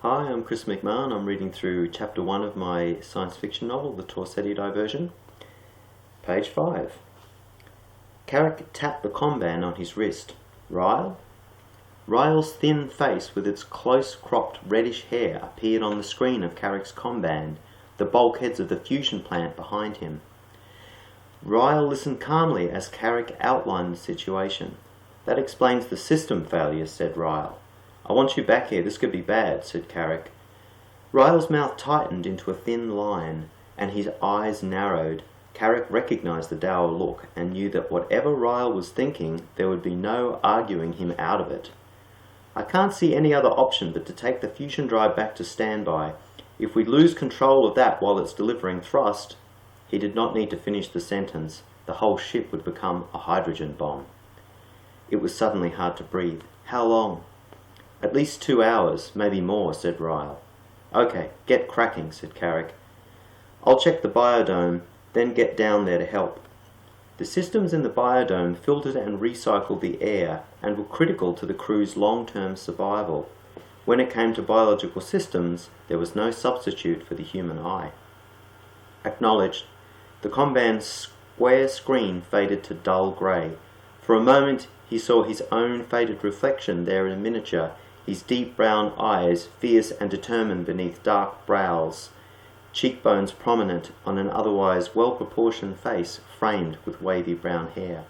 Hi, I'm Chris McMahon. I'm reading through Chapter 1 of my science fiction novel, The Torsetti Diversion. Page 5. Carrick tapped the comban on his wrist. Ryle? Ryle's thin face with its close-cropped reddish hair appeared on the screen of Carrick's comban, the bulkheads of the fusion plant behind him. Ryle listened calmly as Carrick outlined the situation. That explains the system failure, said Ryle. I want you back here, this could be bad, said Carrick. Ryle's mouth tightened into a thin line, and his eyes narrowed. Carrick recognised the dour look, and knew that whatever Ryle was thinking, there would be no arguing him out of it. I can't see any other option but to take the fusion drive back to standby. If we lose control of that while it's delivering thrust... He did not need to finish the sentence. The whole ship would become a hydrogen bomb. It was suddenly hard to breathe. How long? At least 2 hours, maybe more, said Ryle. Okay, get cracking, said Carrick. I'll check the biodome, then get down there to help. The systems in the biodome filtered and recycled the air and were critical to the crew's long-term survival. When it came to biological systems, there was no substitute for the human eye. Acknowledged. The comban's square screen faded to dull grey. For a moment he saw his own faded reflection there in miniature, his deep brown eyes fierce and determined beneath dark brows, cheekbones prominent on an otherwise well-proportioned face framed with wavy brown hair.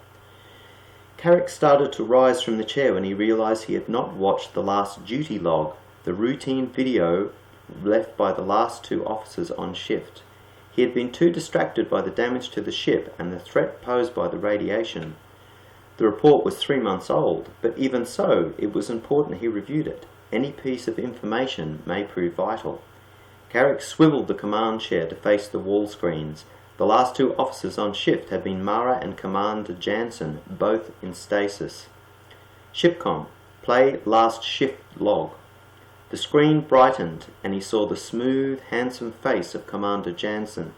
Carrick started to rise from the chair when he realised he had not watched the last duty log, the routine video left by the last 2 officers on shift. He had been too distracted by the damage to the ship and the threat posed by the radiation. The report was 3 months old, but even so, it was important he reviewed it. Any piece of information may prove vital. Carrick swiveled the command chair to face the wall screens. The last 2 officers on shift had been Mara and Commander Jansen, both in stasis. Shipcom, play last shift log. The screen brightened, and he saw the smooth, handsome face of Commander Jansen.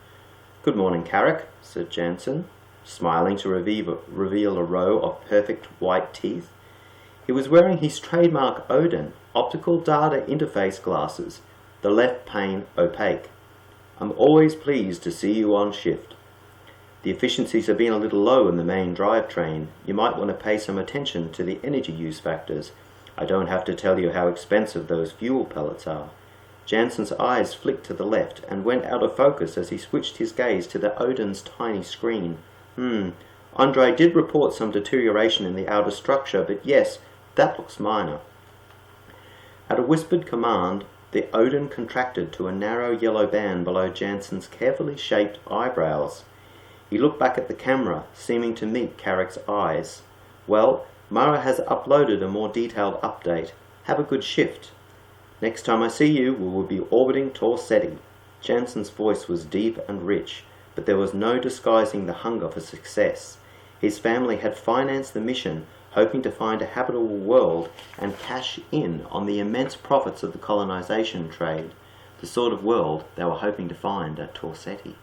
Good morning, Carrick, said Jansen, smiling to reveal a row of perfect white teeth. He was wearing his trademark Odin, optical data interface glasses, the left pane opaque. I'm always pleased to see you on shift. The efficiencies have been a little low in the main drivetrain. You might want to pay some attention to the energy use factors. I don't have to tell you how expensive those fuel pellets are. Jansen's eyes flicked to the left and went out of focus as he switched his gaze to the Odin's tiny screen. Andre did report some deterioration in the outer structure, but yes, that looks minor. At a whispered command, the Odin contracted to a narrow yellow band below Jansen's carefully shaped eyebrows. He looked back at the camera, seeming to meet Carrick's eyes. Well, Mara has uploaded a more detailed update. Have a good shift. Next time I see you, we will be orbiting Torsetti. Jansen's voice was deep and rich, but there was no disguising the hunger for success. His family had financed the mission, hoping to find a habitable world and cash in on the immense profits of the colonization trade, the sort of world they were hoping to find at Torsetti.